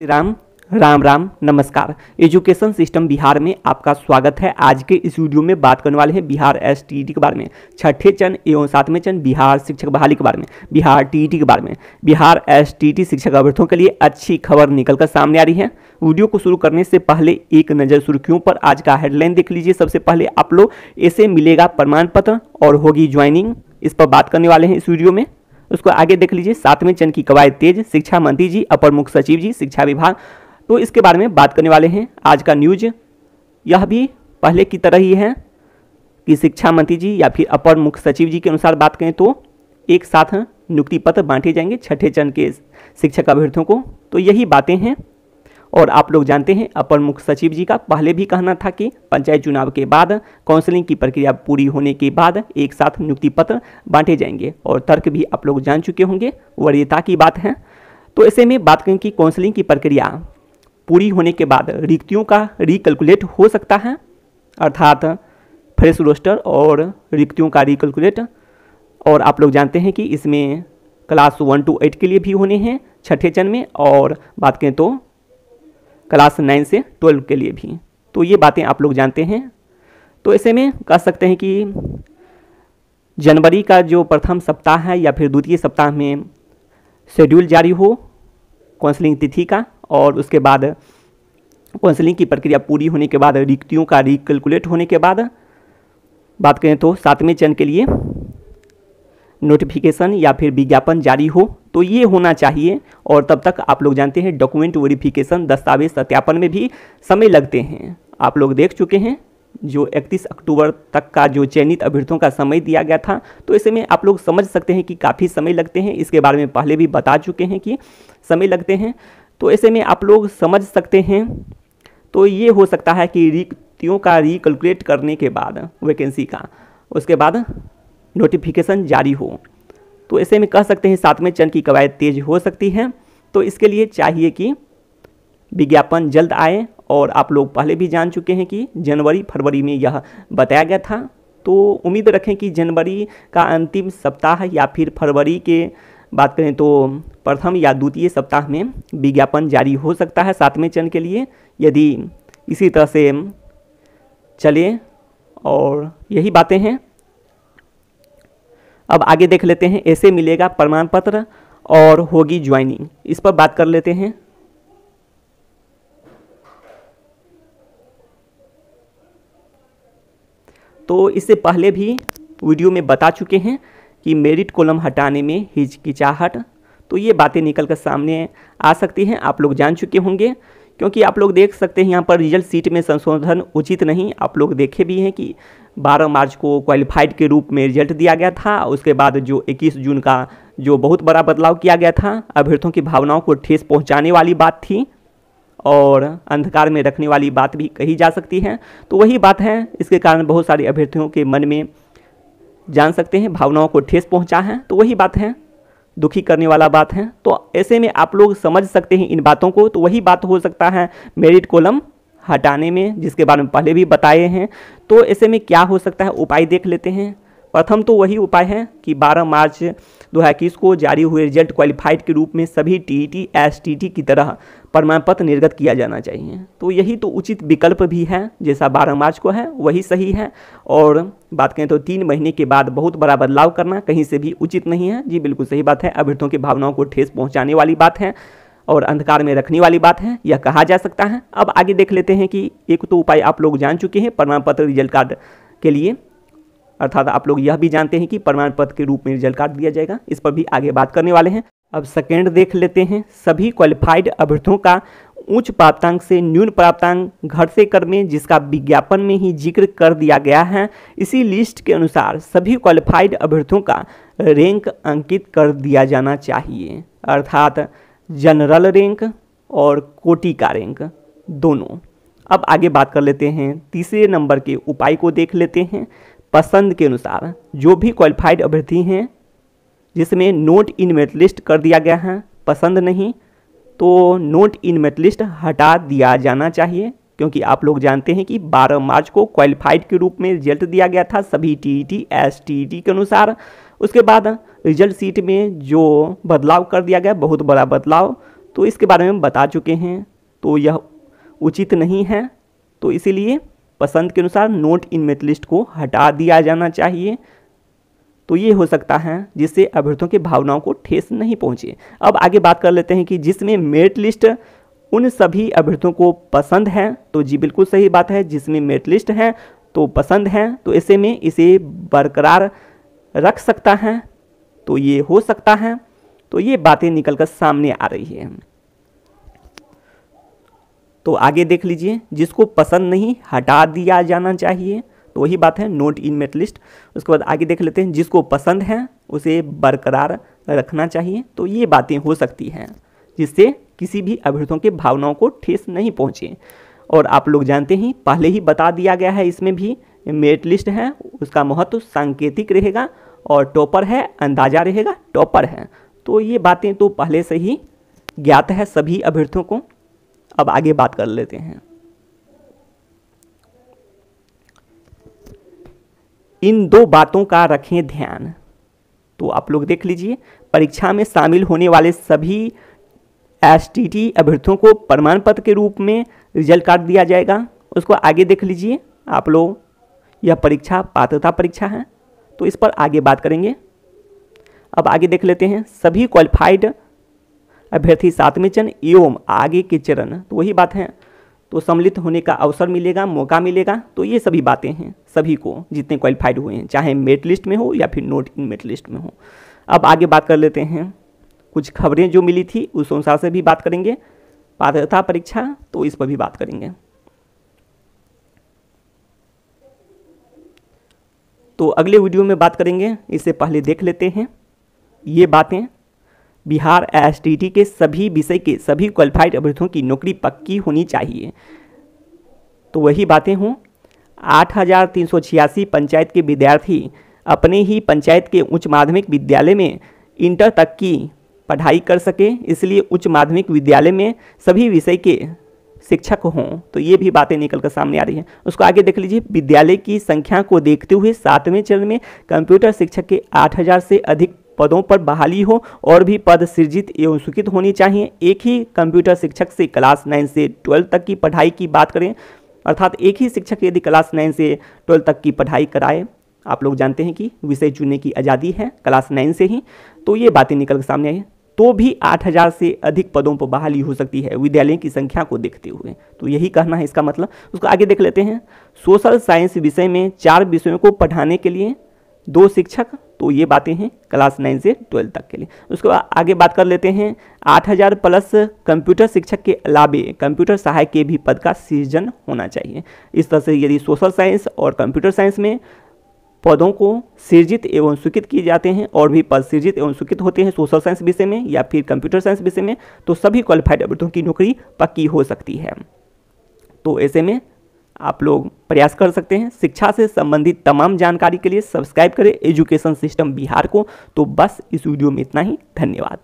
राम राम राम नमस्कार। Education system Bihar में आपका स्वागत है। आज के इस वीडियो में बात करने वाले हैं बिहार एसटीईटी के बारे में, छठे चरण एवं सातवें चरण बिहार शिक्षक बहाली के बारे में, बिहार टीईटी के बारे में। बिहार एसटीईटी शिक्षक अभ्यर्थियों के लिए अच्छी खबर निकलकर सामने आ रही है। वीडियो को शुरू करने से पहले एक नज़र सुर्खियों पर आज का हेडलाइन देख लीजिए। सबसे पहले आप लोग ऐसे मिलेगा प्रमाण पत्र और होगी ज्वाइनिंग, इस पर बात करने वाले हैं इस वीडियो में। उसको आगे देख लीजिए। सातवें चरण की कवायद तेज, शिक्षा मंत्री जी, अपर मुख्य सचिव जी शिक्षा विभाग, तो इसके बारे में बात करने वाले हैं। आज का न्यूज यह भी पहले की तरह ही है कि शिक्षा मंत्री जी या फिर अपर मुख्य सचिव जी के अनुसार बात करें तो एक साथ नियुक्ति पत्र बांटे जाएंगे छठे चरण के शिक्षक अभ्यर्थियों को। तो यही बातें हैं। और आप लोग जानते हैं अपर मुख्य सचिव जी का पहले भी कहना था कि पंचायत चुनाव के बाद काउंसलिंग की प्रक्रिया पूरी होने के बाद एक साथ नियुक्ति पत्र बांटे जाएंगे, और तर्क भी आप लोग जान चुके होंगे, वरीयता की बात है। तो ऐसे में बात करें कि काउंसलिंग की प्रक्रिया पूरी होने के बाद रिक्तियों का रिकैलकुलेट हो सकता है, अर्थात फ्रेश रोस्टर और रिक्तियों का रिकैलकुलेट। और आप लोग जानते हैं कि इसमें क्लास 1 to 8 के लिए भी होने हैं छठे चरण में, और बात करें तो क्लास 9 से 12 के लिए भी। तो ये बातें आप लोग जानते हैं। तो ऐसे में कह सकते हैं कि जनवरी का जो प्रथम सप्ताह है या फिर द्वितीय सप्ताह में शेड्यूल जारी हो काउंसलिंग तिथि का, और उसके बाद काउंसलिंग की प्रक्रिया पूरी होने के बाद रिक्तियों का रिकैलकुलेट होने के बाद बात करें तो सातवें चरण के लिए नोटिफिकेशन या फिर विज्ञापन जारी हो, तो ये होना चाहिए। और तब तक आप लोग जानते हैं डॉक्यूमेंट वेरिफिकेशन, दस्तावेज सत्यापन में भी समय लगते हैं। आप लोग देख चुके हैं जो 31 अक्टूबर तक का जो चयनित अभ्यर्थियों का समय दिया गया था, तो ऐसे में आप लोग समझ सकते हैं कि काफ़ी समय लगते हैं। इसके बारे में पहले भी बता चुके हैं कि समय लगते हैं। तो ऐसे में आप लोग समझ सकते हैं। तो ये हो सकता है कि रिक्तियों का रिकैलकुलेट करने के बाद वैकेंसी का, उसके बाद नोटिफिकेशन जारी हो, तो ऐसे में कह सकते हैं सातवें चरण की कवायद तेज हो सकती है। तो इसके लिए चाहिए कि विज्ञापन जल्द आए, और आप लोग पहले भी जान चुके हैं कि जनवरी फरवरी में यह बताया गया था। तो उम्मीद रखें कि जनवरी का अंतिम सप्ताह या फिर फरवरी के बात करें तो प्रथम या द्वितीय सप्ताह में विज्ञापन जारी हो सकता है सातवें चरण के लिए, यदि इसी तरह से चले। और यही बातें हैं। अब आगे देख लेते हैं। ऐसे मिलेगा प्रमाण पत्र और होगी ज्वाइनिंग, इस पर बात कर लेते हैं। तो इससे पहले भी वीडियो में बता चुके हैं कि मेरिट कॉलम हटाने में हिचकिचाहट, तो ये बातें निकल कर सामने आ सकती हैं। आप लोग जान चुके होंगे, क्योंकि आप लोग देख सकते हैं यहाँ पर रिजल्ट सीट में संशोधन उचित नहीं। आप लोग देखे भी हैं कि 12 मार्च को क्वालिफाइड के रूप में रिजल्ट दिया गया था। उसके बाद जो 21 जून का जो बहुत बड़ा बदलाव किया गया था, अभ्यर्थियों की भावनाओं को ठेस पहुँचाने वाली बात थी और अंधकार में रखने वाली बात भी कही जा सकती है। तो वही बात है, इसके कारण बहुत सारे अभ्यर्थियों के मन में जान सकते हैं भावनाओं को ठेस पहुंचा है। तो वही बात है, दुखी करने वाला बात है। तो ऐसे में आप लोग समझ सकते हैं इन बातों को। तो वही बात हो सकता है मेरिट कॉलम हटाने में, जिसके बारे में पहले भी बताए हैं। तो ऐसे में क्या हो सकता है, उपाय देख लेते हैं। प्रथम तो वही उपाय है कि 12 मार्च 2021 को जारी हुए रिजल्ट क्वालिफाइड के रूप में सभी टीईटी एसटीईटी की तरह प्रमाण पत्र निर्गत किया जाना चाहिए। तो यही तो उचित विकल्प भी है, जैसा 12 मार्च को है वही सही है। और बात करें तो 3 महीने के बाद बहुत बड़ा बदलाव करना कहीं से भी उचित नहीं है। जी बिल्कुल सही बात है, अभ्यर्थियों की भावनाओं को ठेस पहुँचाने वाली बात है और अंधकार में रखने वाली बात है, यह कहा जा सकता है। अब आगे देख लेते हैं कि एक तो उपाय आप लोग जान चुके हैं प्रमाण पत्र रिजल्ट कार्ड के लिए, अर्थात आप लोग यह भी जानते हैं कि प्रमाण पत्र के रूप में रिजल्ट कार्ड दिया जाएगा। इस पर भी आगे बात करने वाले हैं। अब सेकेंड देख लेते हैं। सभी क्वालिफाइड अभ्यर्थियों का उच्च प्राप्तांक से न्यून प्राप्तांक घर से कर में, जिसका विज्ञापन में ही जिक्र कर दिया गया है। इसी लिस्ट के अनुसार सभी क्वालिफाइड अभ्यर्थियों का रैंक अंकित कर दिया जाना चाहिए, अर्थात जनरल रैंक और कोटि का रैंक दोनों। अब आगे बात कर लेते हैं। तीसरे नंबर के उपाय को देख लेते हैं। पसंद के अनुसार जो भी क्वालिफाइड अभ्यर्थी हैं जिसमें नोट इन मेरिट लिस्ट कर दिया गया है, पसंद नहीं, तो नोट इन मेरिट लिस्ट हटा दिया जाना चाहिए। क्योंकि आप लोग जानते हैं कि 12 मार्च को क्वालिफाइड के रूप में रिजल्ट दिया गया था सभी टीईटी एसटीईटी के अनुसार। उसके बाद रिजल्ट सीट में जो बदलाव कर दिया गया, बहुत बड़ा बदलाव, तो इसके बारे में हम बता चुके हैं, तो यह उचित नहीं है। तो इसीलिए पसंद के अनुसार नॉट इन मेरिट लिस्ट को हटा दिया जाना चाहिए। तो ये हो सकता है जिससे अभ्यर्थियों की भावनाओं को ठेस नहीं पहुंचे। अब आगे बात कर लेते हैं कि जिसमें मेरिट लिस्ट उन सभी अभ्यर्थियों को पसंद है, तो जी बिल्कुल सही बात है, जिसमें मेरिट लिस्ट है तो पसंद है, तो ऐसे में इसे बरकरार रख सकता है, तो ये हो सकता है। तो ये बातें निकलकर सामने आ रही है। तो आगे देख लीजिए, जिसको पसंद नहीं हटा दिया जाना चाहिए, तो वही बात है नोट इन मेरिट लिस्ट। उसके बाद आगे देख लेते हैं, जिसको पसंद है उसे बरकरार रखना चाहिए। तो ये बातें हो सकती हैं जिससे किसी भी अभ्यर्थियों के भावनाओं को ठेस नहीं पहुंचे। और आप लोग जानते ही, पहले ही बता दिया गया है, इसमें भी मेरिट लिस्ट है उसका महत्व सांकेतिक रहेगा और टॉपर है अंदाजा रहेगा टॉपर है। तो ये बातें तो पहले से ही ज्ञात है सभी अभ्यर्थियों को। अब आगे बात कर लेते हैं, इन दो बातों का रखें ध्यान। तो आप लोग देख लीजिए, परीक्षा में शामिल होने वाले सभी एसटीटी अभ्यर्थियों को प्रमाण पत्र के रूप में रिजल्ट कार्ड दिया जाएगा। उसको आगे देख लीजिए आप लोग, यह परीक्षा पात्रता परीक्षा है, तो इस पर आगे बात करेंगे। अब आगे देख लेते हैं, सभी क्वालिफाइड अभ्यर्थी 7वें चरण एवं आगे के चरण, तो वही बात है, तो सम्मिलित होने का अवसर मिलेगा, मौका मिलेगा। तो ये सभी बातें हैं सभी को, जितने क्वालिफाइड हुए हैं, चाहे मेरिट लिस्ट में हो या फिर नोट इन मेरिट लिस्ट में हो। अब आगे बात कर लेते हैं, कुछ खबरें जो मिली थी उस अनुसार से भी बात करेंगे। पात्रता परीक्षा, तो इस पर भी बात करेंगे। तो अगले वीडियो में बात करेंगे, इससे पहले देख लेते हैं ये बातें। बिहार एसटीटी के सभी विषय के सभी क्वालिफाइड अभ्यर्थियों की नौकरी पक्की होनी चाहिए। तो वही बातें हों, 8,386 पंचायत के विद्यार्थी अपने ही पंचायत के उच्च माध्यमिक विद्यालय में इंटर तक की पढ़ाई कर सके, इसलिए उच्च माध्यमिक विद्यालय में सभी विषय के शिक्षक हों। तो ये भी बातें निकल कर सामने आ रही हैं। उसको आगे देख लीजिए, विद्यालय की संख्या को देखते हुए 7वें चरण में कंप्यूटर शिक्षक के 8,000 से अधिक पदों पर बहाली हो और भी पद सृजित एवं स्वीकृत होनी चाहिए। एक ही कंप्यूटर शिक्षक से क्लास 9 से 12 तक की पढ़ाई की बात करें, अर्थात एक ही शिक्षक यदि क्लास 9 से 12 तक की पढ़ाई कराए, आप लोग जानते हैं कि विषय चुनने की आज़ादी है क्लास 9 से ही, तो ये बातें निकल कर सामने आई, तो भी 8,000 से अधिक पदों पर बहाली हो सकती है विद्यालय की संख्या को देखते हुए। तो यही कहना है इसका मतलब। उसको आगे देख लेते हैं, सोशल साइंस विषय में 4 विषयों को पढ़ाने के लिए 2 शिक्षक, तो ये बातें हैं क्लास 9 से 12 तक के लिए। उसके बाद आगे बात कर लेते हैं, 8,000 प्लस कंप्यूटर शिक्षक के अलावे कंप्यूटर सहायक के भी पद का सृजन होना चाहिए। इस तरह से यदि सोशल साइंस और कंप्यूटर साइंस में पदों को सृजित एवं स्वीकृत किए जाते हैं और भी पद सृजित एवं स्वीकृत होते हैं सोशल साइंस विषय में या फिर कंप्यूटर साइंस विषय में, तो सभी क्वालिफाइड अभ्यर्थियों की नौकरी पक्की हो सकती है। तो ऐसे में आप लोग प्रयास कर सकते हैं। शिक्षा से संबंधित तमाम जानकारी के लिए सब्सक्राइब करें एजुकेशन सिस्टम बिहार को। तो बस इस वीडियो में इतना ही, धन्यवाद।